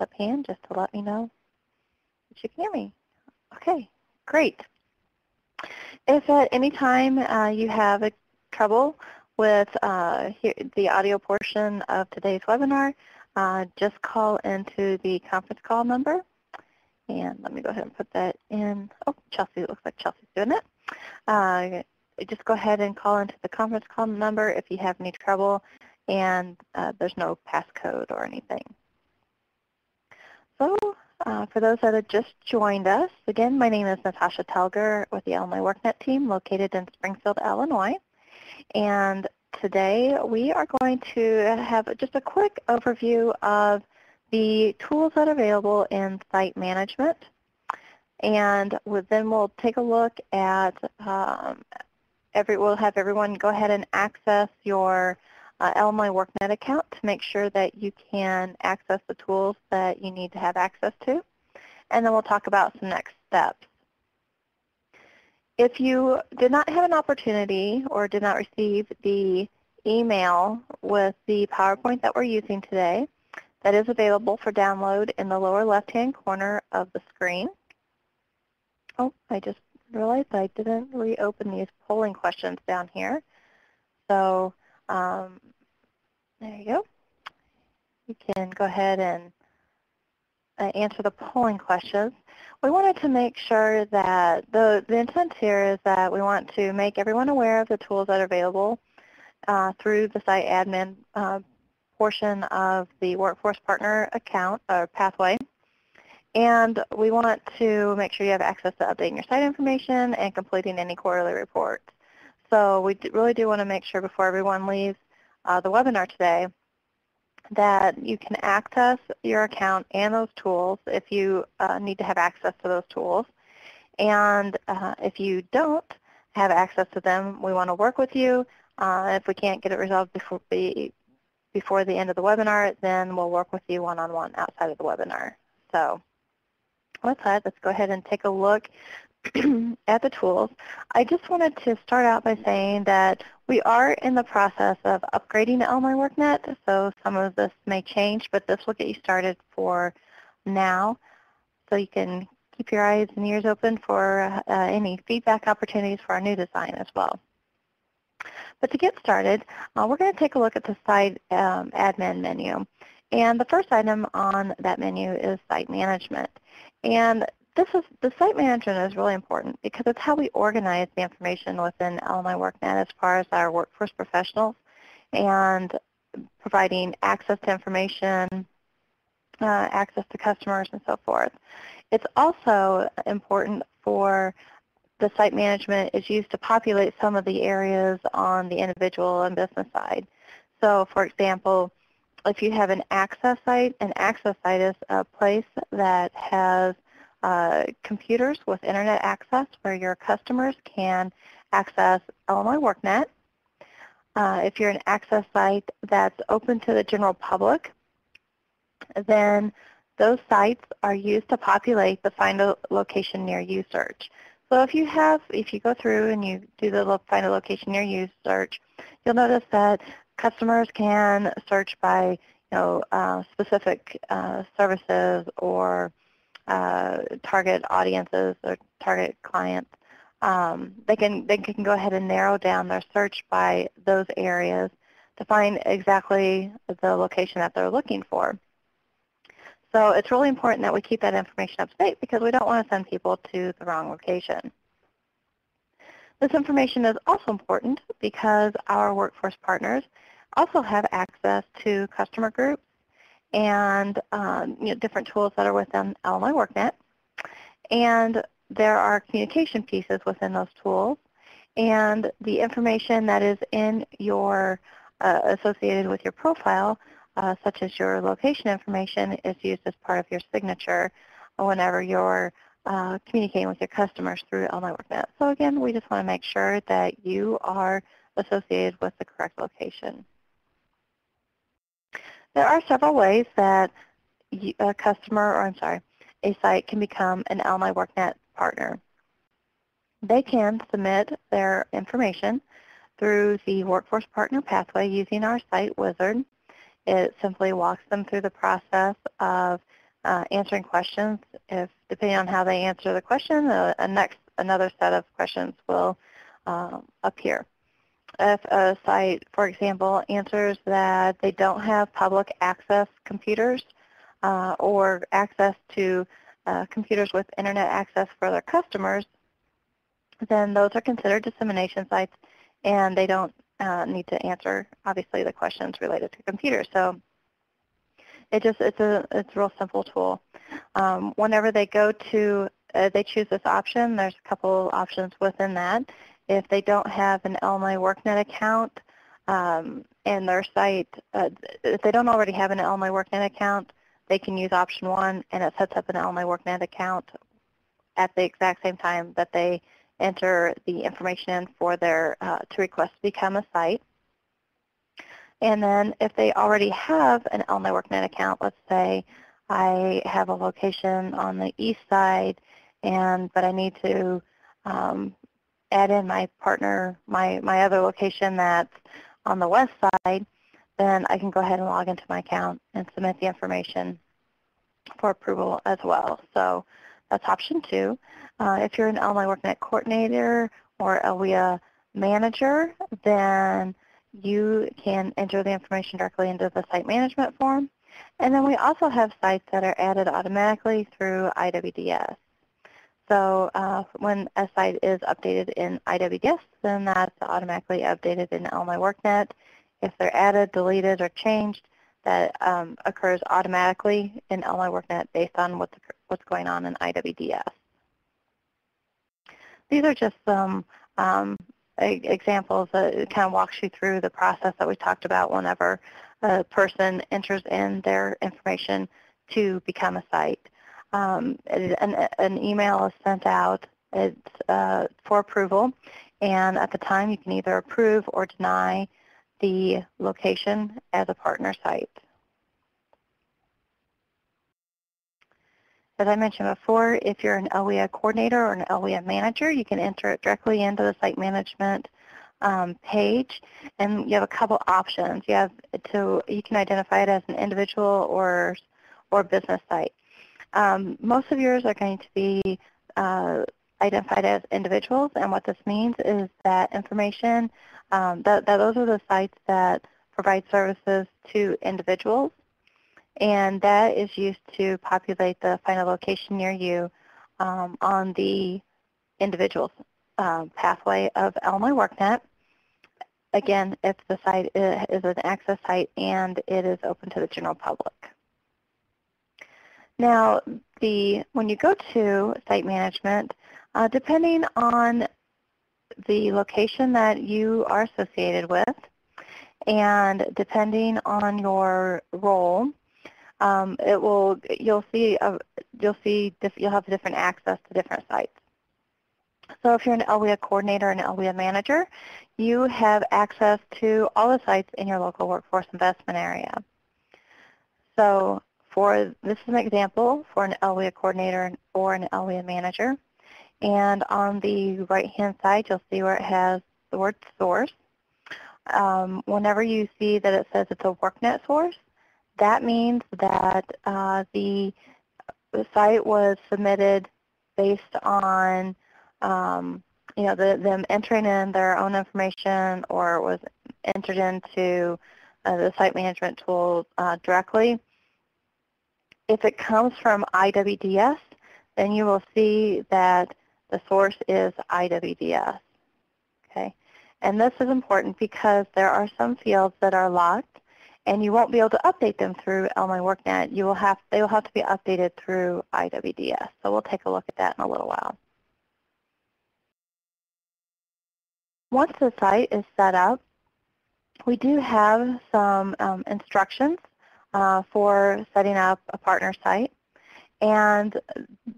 up hand just to let me know that you can hear me. Okay, great. If at any time you have trouble with the audio portion of today's webinar, just call into the conference call number. And let me go ahead and put that in. Oh, Chelsea, it looks like Chelsea's doing it. Just go ahead and call into the conference call number if you have any trouble, and there's no passcode or anything. So for those that have just joined us, again, my name is Natasha Telger with the Illinois workNet team located in Springfield, Illinois. And today we are going to have just a quick overview of the tools that are available in site management. And then we'll take a look at, we'll have everyone go ahead and access your Illinois workNet account to make sure that you can access the tools that you need to have access to. And then we'll talk about some next steps. If you did not have an opportunity or did not receive the email with the PowerPoint that we're using today, that is available for download in the lower left-hand corner of the screen. Oh, I just realized I didn't reopen these polling questions down here. So there you go. You can go ahead and answer the polling questions. We wanted to make sure that the intent here is that we want to make everyone aware of the tools that are available through the site admin portion of the Workforce Partner account or pathway. And we want to make sure you have access to updating your site information and completing any quarterly reports. So we really do want to make sure before everyone leaves the webinar today that you can access your account and those tools if you need to have access to those tools. And if you don't have access to them, we want to work with you. If we can't get it resolved before the end of the webinar, then we'll work with you one-on-one outside of the webinar. So with that, let's go ahead and take a look at the tools. I just wanted to start out by saying that we are in the process of upgrading to Illinois workNet, so some of this may change, but this will get you started for now, so you can keep your eyes and ears open for any feedback opportunities for our new design as well. But to get started, we're going to take a look at the site admin menu. And the first item on that menu is site management. And the site management is really important because it's how we organize the information within Illinois workNet as far as our workforce professionals and providing access to information, access to customers, and so forth. It's also important for the site management is used to populate some of the areas on the individual and business side. So for example, if you have an access site is a place that has computers with internet access where your customers can access Illinois workNet. If you're an access site that's open to the general public, then those sites are used to populate the Find a Location Near You search. So if you go through and you do the Find a Location Near You search, you'll notice that customers can search by specific services or target audiences or target clients. They can go ahead and narrow down their search by those areas to find exactly the location that they're looking for. So it's really important that we keep that information up to date because we don't want to send people to the wrong location. This information is also important because our workforce partners also have access to customer groups and different tools that are within Illinois workNet. And there are communication pieces within those tools. And the information that is in your associated with your profile, such as your location information, is used as part of your signature whenever you're communicating with your customers through Illinois workNet. So again, we just want to make sure that you are associated with the correct location. There are several ways that a site can become an Illinois workNet partner. They can submit their information through the Workforce Partner pathway using our site wizard. It simply walks them through the process of answering questions. If depending on how they answer the question, another set of questions will appear. If a site, for example, answers that they don't have public access computers or access to computers with internet access for their customers, then those are considered dissemination sites, and they don't need to answer, obviously, the questions related to computers. So it's a real simple tool. Whenever they go to, they choose this option, there's a couple options within that. If they don't have an Illinois workNet account and their site, if they don't already have an Illinois workNet account, they can use option 1, and it sets up an Illinois workNet account at the exact same time that they enter the information in for their to request to become a site. And then if they already have an Illinois workNet account, let's say I have a location on the east side, but I need to add in my partner, my other location that's on the west side, then I can go ahead and log into my account and submit the information for approval as well. So that's option 2. If you're an Illinois workNet coordinator or LWIA manager, then you can enter the information directly into the site management form. And then we also have sites that are added automatically through IWDS. So when a site is updated in IWDS, then that's automatically updated in Illinois workNet. If they're added, deleted, or changed, that occurs automatically in Illinois workNet based on what's going on in IWDS. These are just some examples that kind of walks you through the process that we talked about whenever a person enters in their information to become a site. An email is sent out. It's for approval, and at the time you can either approve or deny the location as a partner site. As I mentioned before, if you're an LWIA coordinator or an LWIA manager, you can enter it directly into the site management page, and you have a couple options. You can identify it as an individual or business site. Most of yours are going to be identified as individuals, and what this means is that information, those are the sites that provide services to individuals, and that is used to populate the final location near you on the individual's pathway of Illinois workNet. Again, if the site is an access site and it is open to the general public. Now, when you go to site management, depending on the location that you are associated with, and depending on your role, you'll have different access to different sites. So if you're an LWIA coordinator and an LWIA manager, you have access to all the sites in your local workforce investment area. So this is an example for an LWIA coordinator or an LWIA manager. And on the right-hand side, you'll see where it has the word source. Whenever you see that it says it's a workNet source, that means that the site was submitted based on them entering in their own information, or was entered into the site management tool directly. If it comes from IWDS, then you will see that the source is IWDS. Okay, and this is important because there are some fields that are locked, and you won't be able to update them through Illinois workNet. They will have to be updated through IWDS. So we'll take a look at that in a little while. Once the site is set up, we do have some instructions for setting up a partner site, and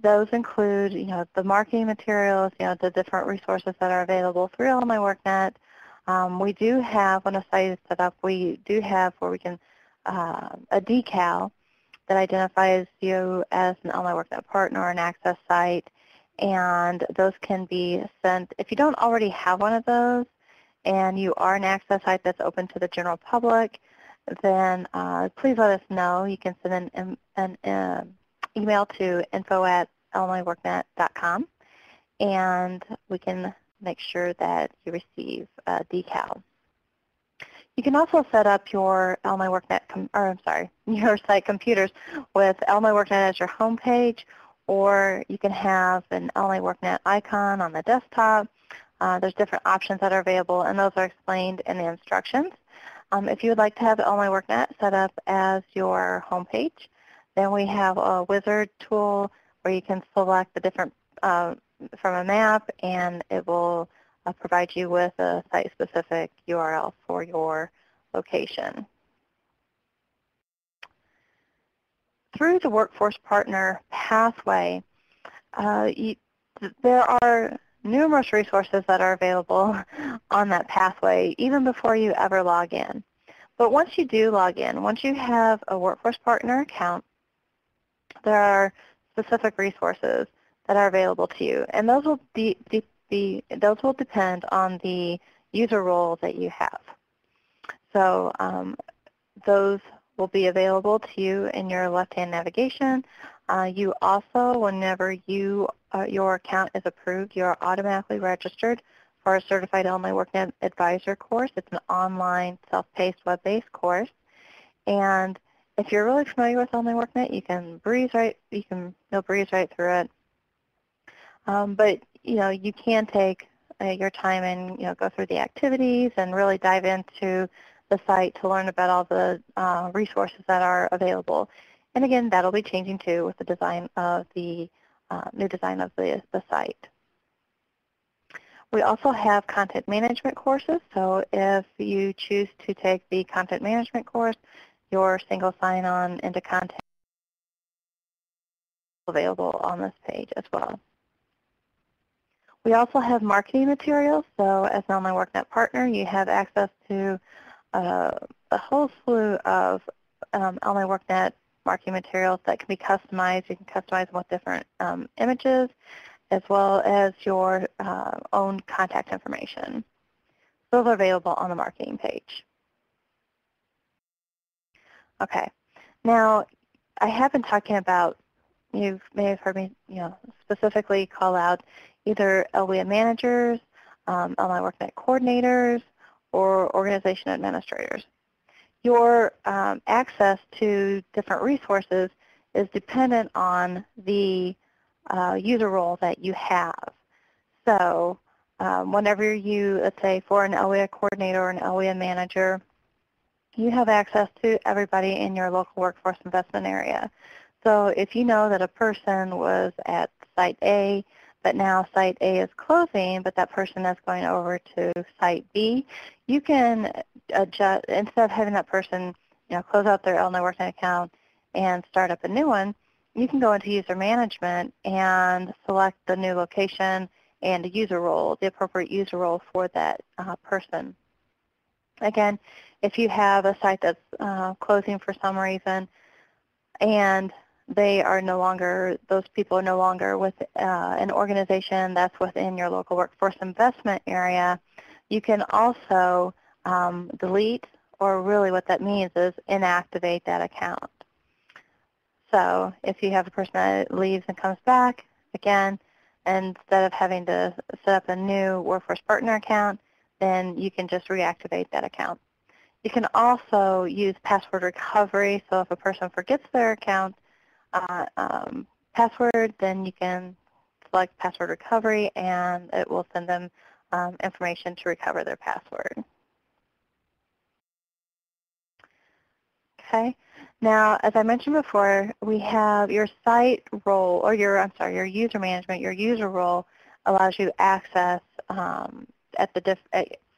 those include, the marketing materials, the different resources that are available through Illinois workNet. We do have, when a site is set up, we do have where we can a decal that identifies you as an Illinois workNet partner or an access site, and those can be sent. If you don't already have one of those, and you are an access site that's open to the general public, then please let us know. You can send an email to info@illinoisworknet.com, and we can make sure that you receive a decal. You can also set up your Illinois WorkNet, your site computers with Illinois WorkNet as your home page, or you can have an Illinois WorkNet icon on the desktop. There's different options that are available, and those are explained in the instructions. If you would like to have Illinois WorkNet set up as your home page, then we have a wizard tool where you can select the different from a map, and it will provide you with a site-specific URL for your location. Through the Workforce Partner pathway, there are numerous resources that are available on that pathway even before you ever log in. But once you do log in, once you have a Workforce Partner account, there are specific resources that are available to you, and those will depend on the user role that you have. So those will be available to you in your left-hand navigation. You also, whenever your account is approved, you are automatically registered for a Certified Illinois WorkNet Advisor course. It's an online, self-paced, web-based course. And if you're really familiar with Illinois WorkNet, you can breeze right through it. But you can take your time and go through the activities and really dive into the site to learn about all the resources that are available. And again, that'll be changing too with the design of the new design of the site. We also have content management courses. So if you choose to take the content management course, your single sign-on into content is available on this page as well. We also have marketing materials. So as an Illinois WorkNet partner, you have access to a whole slew of Illinois WorkNet marketing materials that can be customized. You can customize them with different images as well as your own contact information. Those are available on the marketing page. Okay, now I have been talking about, you may have heard me specifically call out either LWIA managers, Illinois WorkNet coordinators, or organization administrators. Your access to different resources is dependent on the user role that you have. So whenever you, let's say for an LWIA coordinator or an LWIA manager, you have access to everybody in your local workforce investment area. So if you know that a person was at Site A, but now Site A is closing, but that person is going over to Site B, you can adjust, instead of having that person close out their Illinois WorkNet account and start up a new one, you can go into user management and select the new location and the user role, the appropriate user role for that person. Again, if you have a site that's closing for some reason and they are no longer, those people are no longer with an organization that's within your local workforce investment area, you can also delete, or really what that means is inactivate that account. So if you have a person that leaves and comes back, again, instead of having to set up a new workforce partner account, then you can just reactivate that account. You can also use password recovery. So if a person forgets their account password, then you can select password recovery and it will send them information to recover their password. Okay. Now, as I mentioned before, we have your site role, or your user management. Your user role allows you access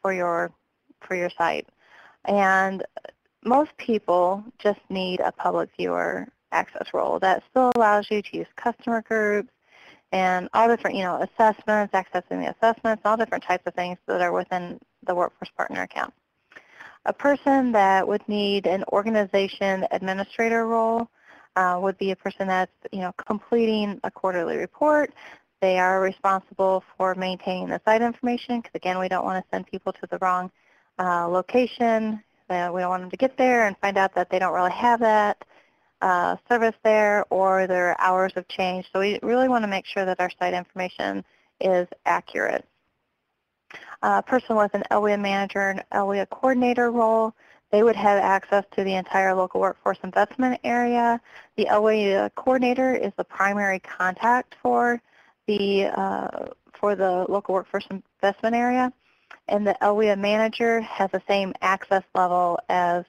for your site, and most people just need a public viewer access role that still allows you to use customer groups and all different, assessments, accessing the assessments, all different types of things that are within the Workforce Partner account. A person that would need an organization administrator role would be a person that's, completing a quarterly report. They are responsible for maintaining the site information because, again, we don't want to send people to the wrong location. We don't want them to get there and find out that they don't really have that. service there or their hours of change. So we really want to make sure that our site information is accurate. A person with an LWIA manager and LWIA coordinator role, they would have access to the entire local workforce investment area. The LWIA coordinator is the primary contact for the local workforce investment area, and the LWIA manager has the same access level as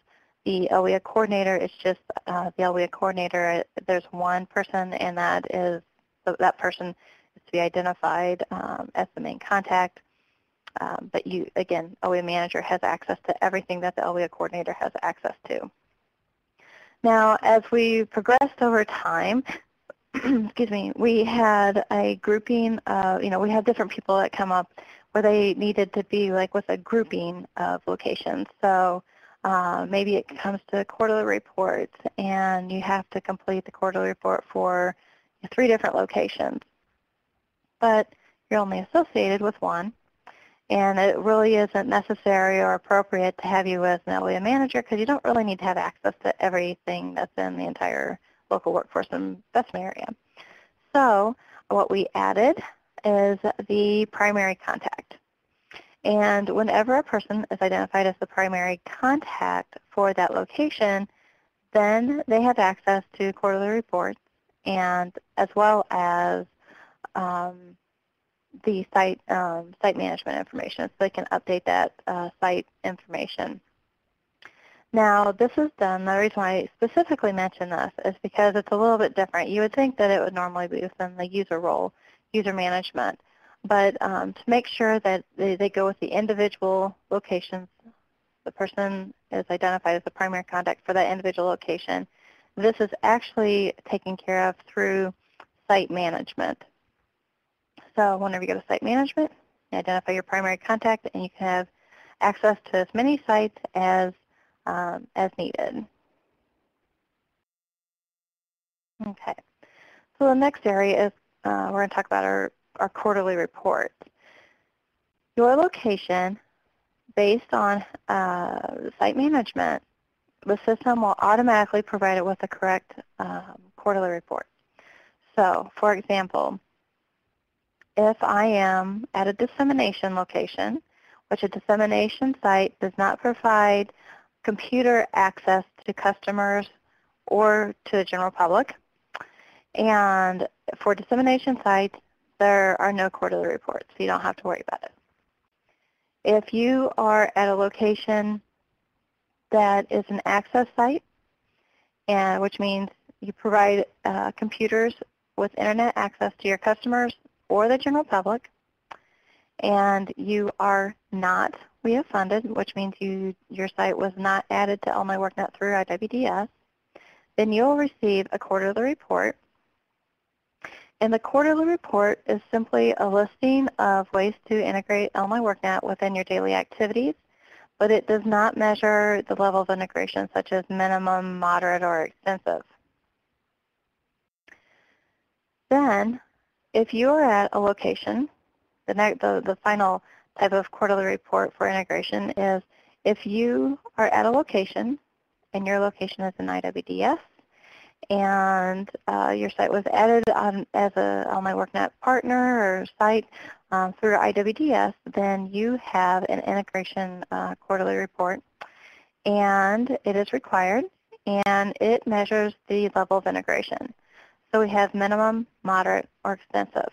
the LWIA coordinator. It's just the LWIA coordinator, there's one person, and that person is to be identified as the main contact. But again, LWIA manager has access to everything that the LWIA coordinator has access to. Now, as we progressed over time, excuse me, we had a grouping of, we had different people that come up where they needed to be like with a grouping of locations. So maybe it comes to quarterly reports, and you have to complete the quarterly report for 3 different locations. But you're only associated with one. And it really isn't necessary or appropriate to have you as an LWIA manager because you don't really need to have access to everything that's in the entire local workforce investment area. So what we added is the primary contact. And whenever a person is identified as the primary contact for that location, then they have access to quarterly reports and as well as the site management information, so they can update that site information. Now, this is done, the reason why I specifically mention this is because it's a little bit different. You would think that it would normally be within the user role, user management, but to make sure that they go with the individual locations, the person is identified as the primary contact for that individual location. This is actually taken care of through site management. So whenever you go to site management, you identify your primary contact, and you can have access to as many sites as needed. Okay. So the next area is we're going to talk about our quarterly reports. Your location, based on site management, the system will automatically provide it with the correct quarterly report. So, for example, if I am at a dissemination location, which a dissemination site does not provide computer access to customers or to the general public, and for dissemination sites, there are no quarterly reports, so you don't have to worry about it. If you are at a location that is an access site, and which means you provide computers with internet access to your customers or the general public, and you are not WIA funded, which means your site was not added to All My WorkNet through IWDS, then you'll receive a quarterly report. And the quarterly report is simply a listing of ways to integrate All My WorkNet within your daily activities, but it does not measure the level of integration such as minimum, moderate, or extensive. Then, if you are at a location, the final type of quarterly report for integration is if you are at a location and your location is an IWDS and your site was added as a All My WorkNet partner or site through IWDS, then you have an integration quarterly report, and it is required, and it measures the level of integration. So we have minimum, moderate, or extensive.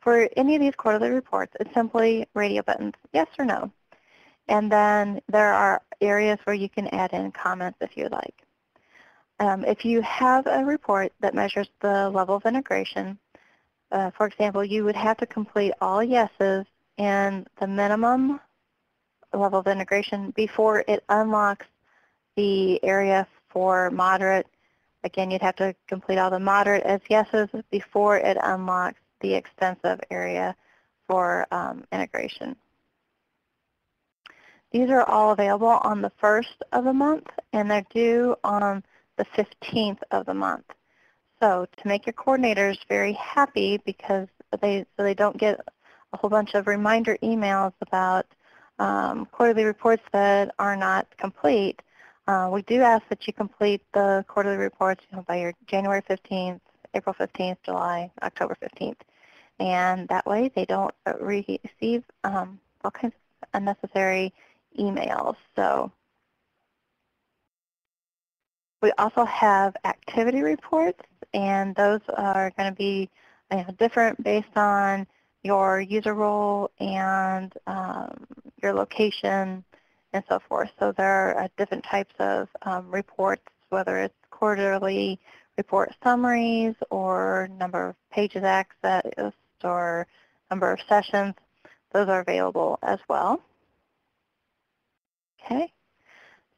For any of these quarterly reports, it's simply radio buttons, yes or no. And then there are areas where you can add in comments if you like. If you have a report that measures the level of integration, for example, you would have to complete all yeses in the minimum level of integration before it unlocks the area for moderate. Again, you'd have to complete all the moderate as yeses before it unlocks the extensive area for integration. These are all available on the 1st of the month, and they're due on the 15th of the month. So to make your coordinators very happy, because they don't get a whole bunch of reminder emails about quarterly reports that are not complete, We do ask that you complete the quarterly reports by your January 15th, April 15th, July, October 15th. And that way they don't receive all kinds of unnecessary emails. So we also have activity reports, and those are going to be different based on your user role and your location and so forth. So there are different types of reports, whether it's quarterly report summaries or number of pages accessed or number of sessions. Those are available as well. Okay.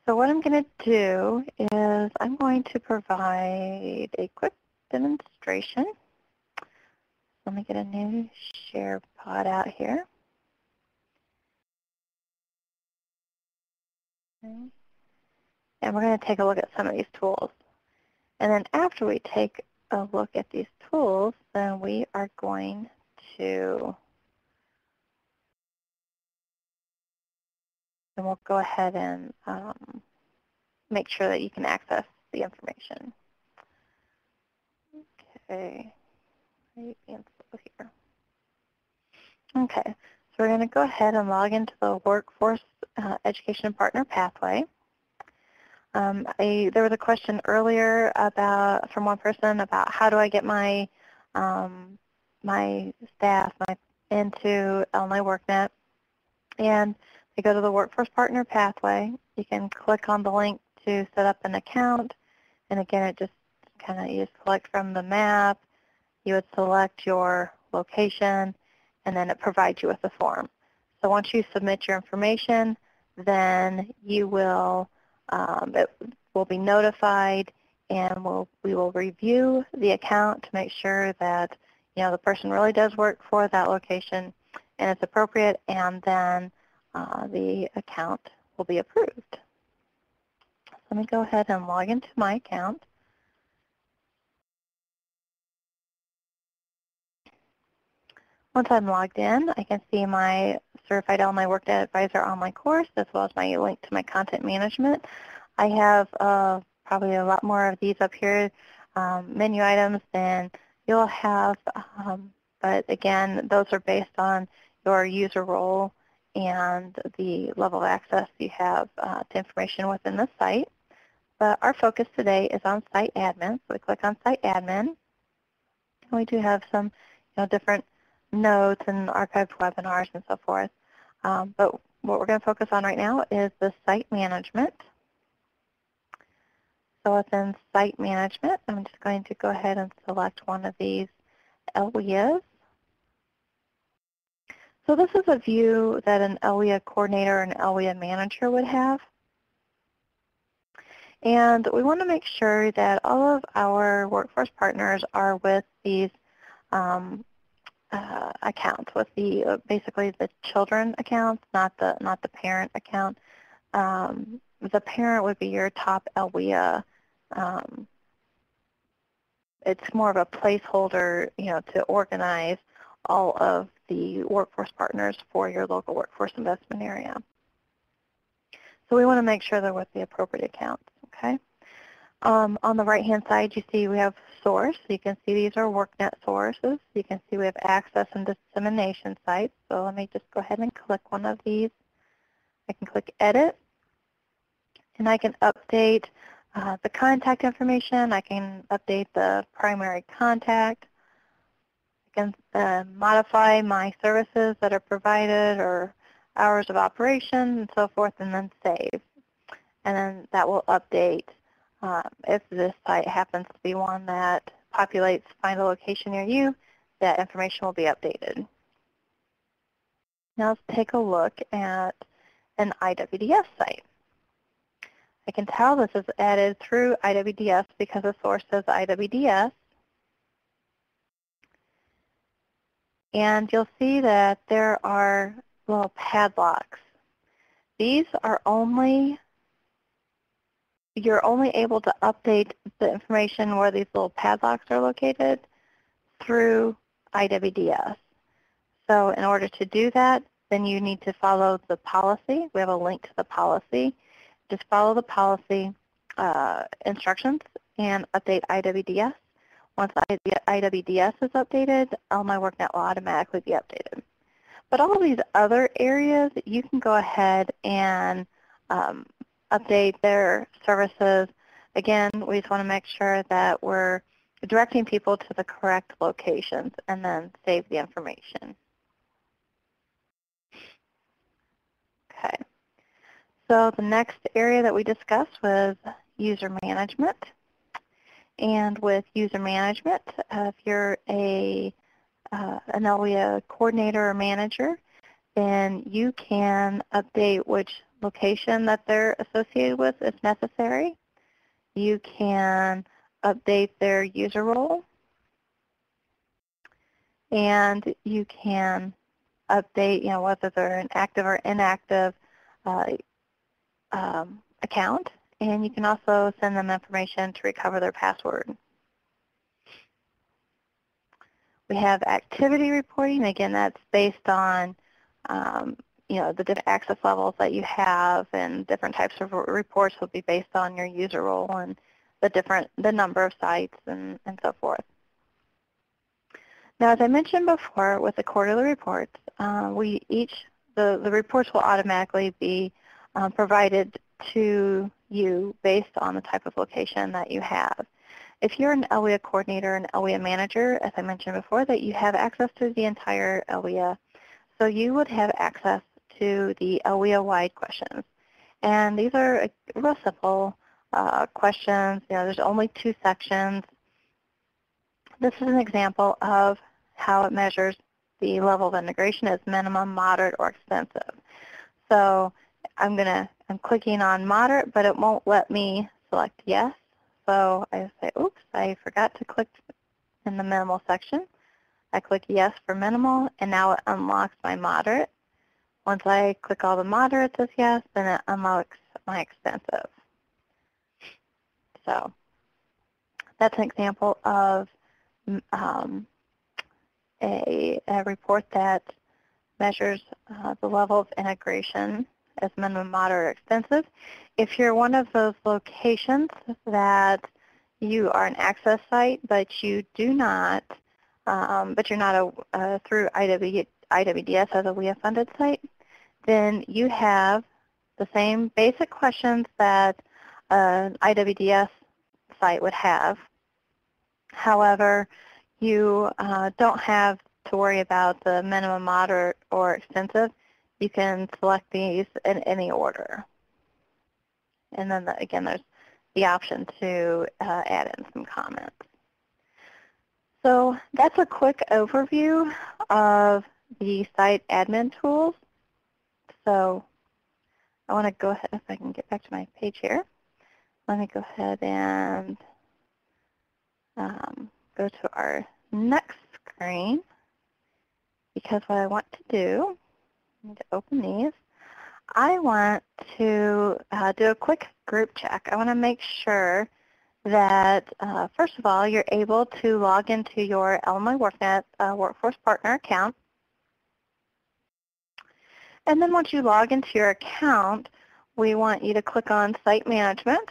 So what I'm going to do is I'm going to provide a quick demonstration. Let me get a new share pod out here. Okay. And we're going to take a look at some of these tools. And then after we take a look at these tools, then we are going to, and we'll go ahead and make sure that you can access the information. Okay, info here. Okay, so we're going to go ahead and log into the Workforce Education Partner Pathway. There was a question earlier from one person about how do I get my my staff into Illinois WorkNet. And they go to the Workforce Partner Pathway. You can click on the link to set up an account. And again, it just you select from the map. You would select your location, and then it provides you with a form. So once you submit your information, then you will it will be notified, and we will review the account to make sure that the person really does work for that location and it's appropriate, and then the account will be approved. So let me go ahead and log into my account. Once I'm logged in, I can see my Certified Illinois WorkNet Advisor online course, as well as my link to my content management. I have probably a lot more of these up here, menu items, than you'll have, but again, those are based on your user role and the level of access you have to information within the site. But our focus today is on Site Admin, so we click on Site Admin. And we do have some different notes and archived webinars and so forth. But what we're going to focus on right now is the site management. So within site management, I'm just going to go ahead and select one of these LWIAs. So this is a view that an LWIA coordinator or an LWIA manager would have. And we want to make sure that all of our workforce partners are with these accounts, with the basically the children accounts, not the parent account. The parent would be your top LWIA. It's more of a placeholder, to organize all of the workforce partners for your local workforce investment area. So we want to make sure they're with the appropriate accounts. Okay. On the right-hand side, you see we have source. You can see these are WorkNet sources. You can see we have access and dissemination sites. So let me just go ahead and click one of these. I can click Edit, and I can update the contact information. I can update the primary contact. I can modify my services that are provided or hours of operation and so forth, and then save. And then that will update. If this site happens to be one that populates Find a Location Near You, that information will be updated. Now let's take a look at an IWDS site. I can tell this is added through IWDS because the source says IWDS. And you'll see that there are little padlocks. These are you're only able to update the information where these little padlocks are located through IWDS. So in order to do that, then you need to follow the policy. We have a link to the policy just follow the policy instructions and update IWDS. Once IWDS is updated, all my workNet will automatically be updated. But all of these other areas, you can go ahead and update their services. Again, we just want to make sure that we're directing people to the correct locations and then save the information. Okay. So the next area that we discussed was user management. And with user management, if you're an LWIA coordinator or manager, then you can update which location that they're associated with if necessary. You can update their user role. And you can update, whether they're an active or inactive account. And you can also send them information to recover their password. We have activity reporting. Again, that's based on the different access levels that you have, and different types of reports will be based on your user role and the number of sites and so forth. Now, as I mentioned before, with the quarterly reports, the reports will automatically be provided to you based on the type of location that you have. If you're an LWIA coordinator and LWIA manager, as I mentioned before, that you have access to the entire LWIA, so you would have access to the LWIA-wide questions. And these are real simple questions. There's only 2 sections. This is an example of how it measures the level of integration as minimum, moderate, or extensive. So I'm clicking on moderate, but it won't let me select yes. So I say, oops, I forgot to click in the minimal section. I click yes for minimal, and now it unlocks my moderate. Once I click all the moderates as yes, then it unlocks my extensive. So that's an example of a report that measures the level of integration as minimum, moderate, or extensive. If you're one of those locations that you are an access site, but you do not, but you're not through IWDS as a WIA-funded site, then you have the same basic questions that an IWDS site would have. However, you don't have to worry about the minimum, moderate, or extensive. You can select these in any order. And then, again, there's the option to add in some comments. So that's a quick overview of the site admin tools. So I want to go ahead, if I can get back to my page here. Let me go ahead and go to our next screen, because what I want to do, I need to open these. I want to do a quick group check. I want to make sure that, first of all, you're able to log into your Illinois WorkNet Workforce Partner account. And then once you log into your account, we want you to click on Site Management,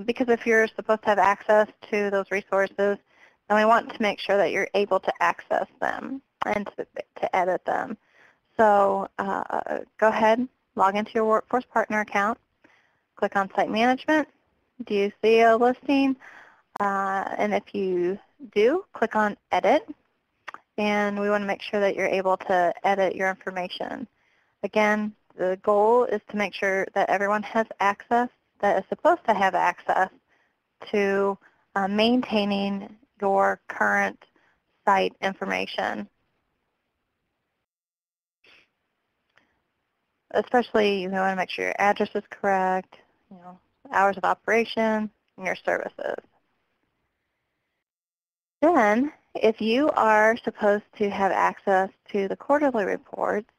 because if you're supposed to have access to those resources, then we want to make sure that you're able to access them and to edit them. So go ahead, log into your Workforce Partner account, click on Site Management. Do you see a listing? And if you do, click on Edit. And we want to make sure that you're able to edit your information. Again, the goal is to make sure that everyone has access, that is supposed to have access to maintaining your current site information. Especially, you want to make sure your address is correct, hours of operation, and your services. Then, if you are supposed to have access to the quarterly reports,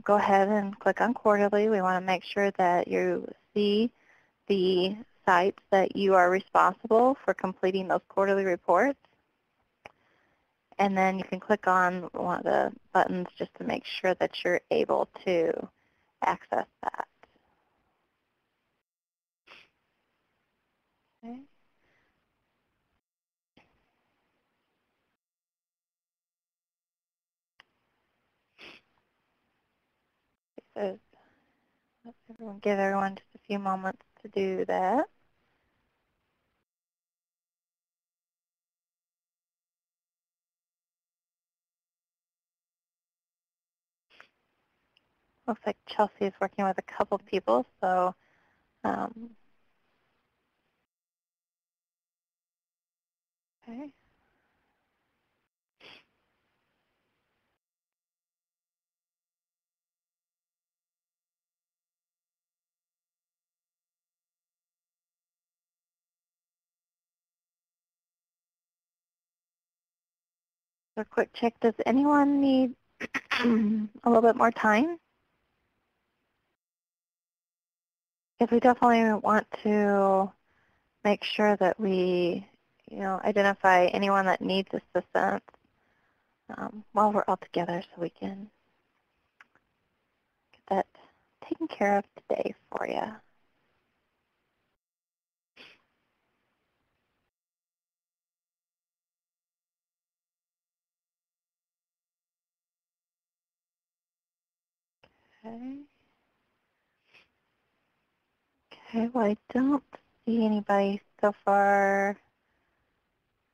go ahead and click on quarterly. We want to make sure that you see the sites that you are responsible for completing those quarterly reports. And then you can click on one of the buttons just to make sure that you're able to access that. So give everyone just a few moments to do that. Looks like Chelsea is working with a couple people, so okay. So a quick check, does anyone need a little bit more time? Because we definitely want to make sure that we, identify anyone that needs assistance while we're all together so we can get that taken care of today for you. Okay. Okay, well, I don't see anybody so far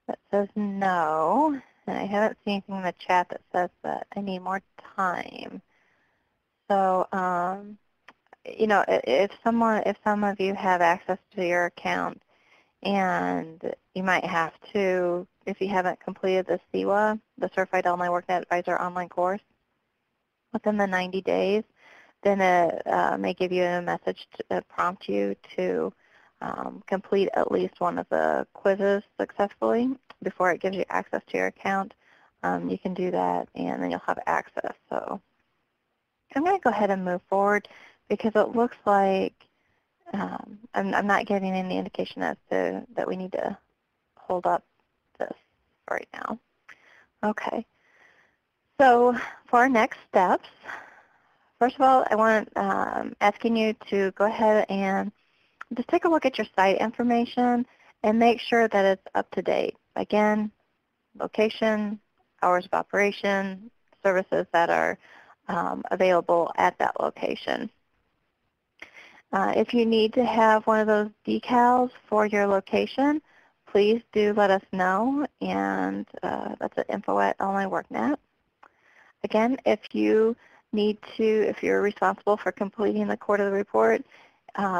that says no, and I haven't seen anything in the chat that says that I need more time. So, if some of you have access to your account, and you might have to, if you haven't completed the CWA, the Certified Online WorkNet Advisor online course, within the 90 days, then it may give you a message to prompt you to complete at least one of the quizzes successfully before it gives you access to your account. You can do that, and then you'll have access. So I'm going to go ahead and move forward because it looks like I'm not getting any indication as to that we need to hold up this right now. Okay. So for our next steps, first of all, I want asking you to go ahead and just take a look at your site information and make sure that it's up to date. Again, location, hours of operation, services that are available at that location. If you need to have one of those decals for your location, please do let us know, and that's at info@onlineworknet. Again, if you're responsible for completing the quarterly report,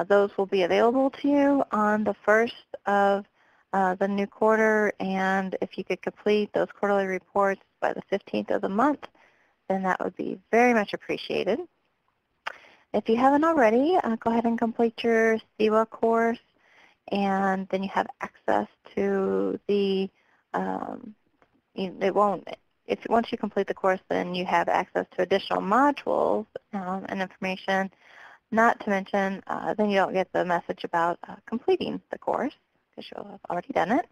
those will be available to you on the first of the new quarter, and if you could complete those quarterly reports by the 15th of the month, then that would be very much appreciated. If you haven't already, go ahead and complete your CWA course, and then you have access to the, once you complete the course, then you have access to additional modules and information, not to mention, then you don't get the message about completing the course because you'll have already done it.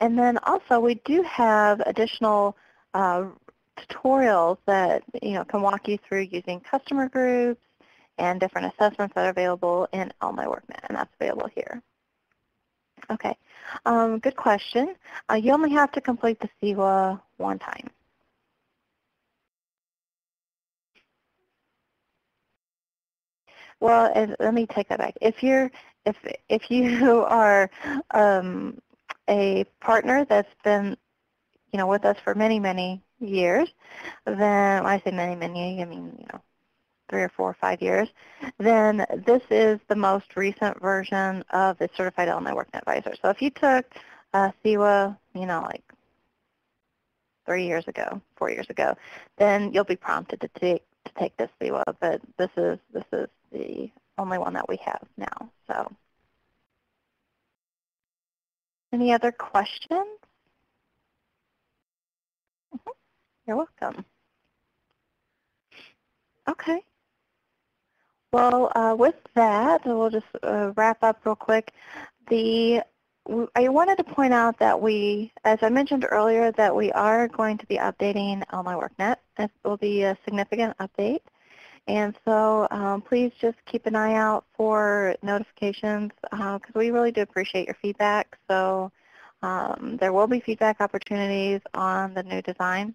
And then also we do have additional tutorials that can walk you through using customer groups and different assessments that are available in All My WorkNet, and that's available here. Okay, good question. You only have to complete the CWA one time. Well, let me take that back. If you are a partner that's been with us for many, many years, then when I say many, many, I mean 3 or 4 or 5 years, then this is the most recent version of the Certified Online WorkNet Advisor. So if you took CWA, like 3 years ago, 4 years ago, then you'll be prompted to take this CWA. But this is the only one that we have now. So, any other questions? You're welcome. Okay. Well, with that, we'll just wrap up real quick. I wanted to point out that as I mentioned earlier, that we are going to be updating All My WorkNet. It will be a significant update. And so please just keep an eye out for notifications because we really do appreciate your feedback. So there will be feedback opportunities on the new design.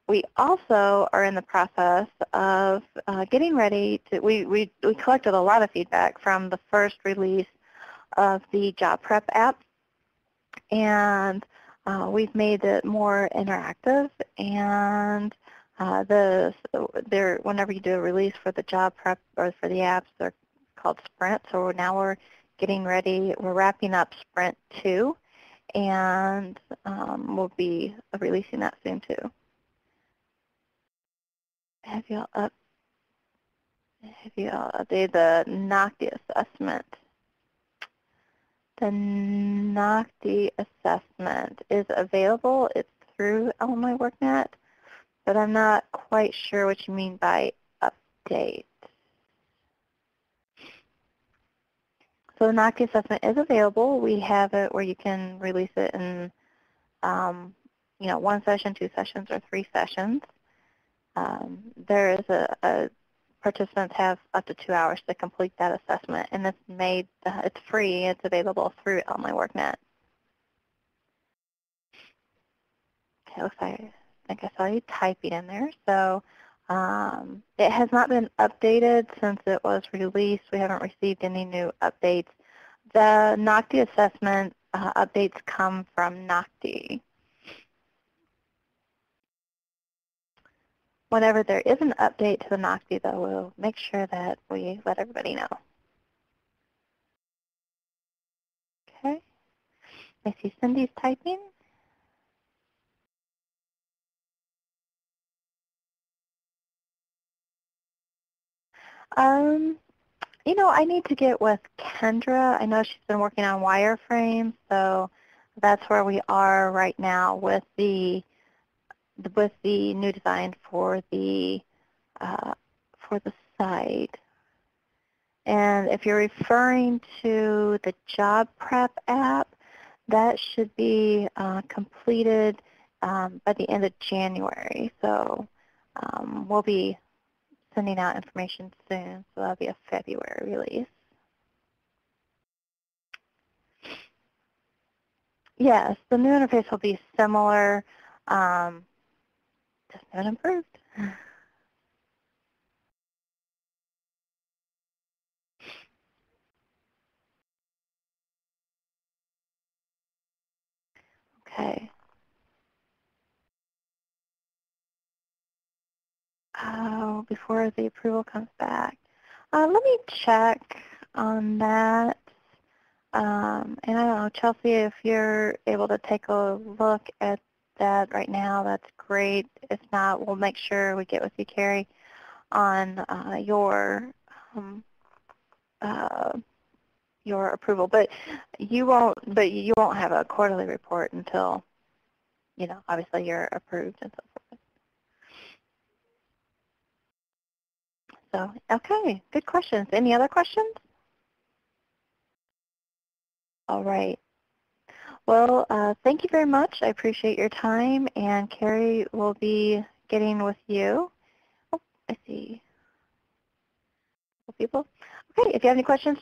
We also are in the process of getting ready to, we collected a lot of feedback from the first release of the job prep app, and we've made it more interactive, and whenever you do a release for the job prep or for the apps, they're called Sprint. So now we're getting ready, we're wrapping up Sprint 2, and we'll be releasing that soon too. Have you all updated the NOCTI assessment? The NOCTI assessment is available. It's through Illinois WorkNet, but I'm not quite sure what you mean by update. So the NOCTI assessment is available. We have it where you can release it in, 1 session, 2 sessions, or 3 sessions. There is participants have up to 2 hours to complete that assessment, and it's free. It's available through Illinois WorkNet. Okay, looks like I think I saw you typing in there. So it has not been updated since it was released. We haven't received any new updates. The NOCTI assessment updates come from NOCTI. Whenever there is an update to the NOCTI, though, we'll make sure that we let everybody know. Okay. I see Cindy's typing. I need to get with Kendra. I know she's been working on wireframes, so that's where we are right now with the new design for the site. And if you're referring to the job prep app, that should be completed by the end of January. So we'll be sending out information soon, so that'll be a February release. Yes, the new interface will be similar, just new and improved. Okay. Before the approval comes back. Let me check on that. And I don't know, Chelsea, if you're able to take a look at that right now, that's great. If not, we'll make sure we get with you, Carrie, on your approval. But you won't have a quarterly report until, obviously you're approved and so forth. So, okay, good questions. Any other questions? All right. Well, thank you very much. I appreciate your time, and Carrie will be getting with you. Oh, I see people. Okay, if you have any questions,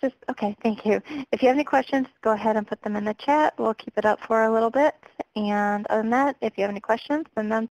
thank you. If you have any questions, go ahead and put them in the chat. We'll keep it up for a little bit. And other than that, if you have any questions, send them